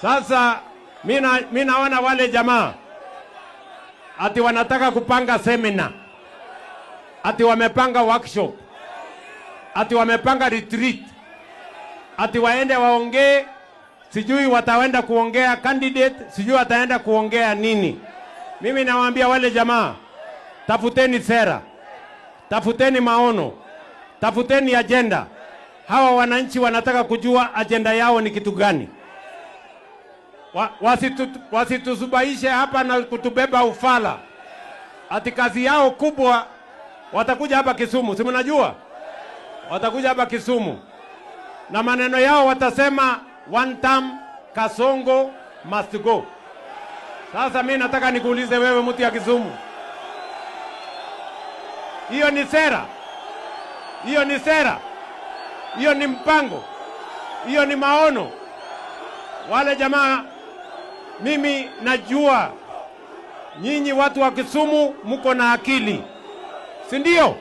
Sasa mimi naona wale jamaa ati wanataka kupanga seminar, ati wamepanga workshop, ati wamepanga retreat, ati waende waongee, sijui wataenda kuongea candidate, sijui wataenda kuongea nini. Mimi nawaambia wale jamaa, tafuteni sera, tafuteni maono, tafuteni agenda. Hawa wananchi wanataka kujua agenda yao ni kitu gani. Wasituzubaishe hapa na kutubeba ufala. Ati kazi yao kubwa watakuja hapa Kisumu, si mnajua? Watakuja hapa Kisumu na maneno yao watasema one term Kasongo must go. Sasa mimi nataka nikuulize wewe mtu ya Kisumu, hiyo ni sera? Hiyo ni sera? Hiyo ni mpango? Hiyo ni maono? Wale jamaa, mimi najua nyinyi watu wa Kisumu mko na akili, si ndio?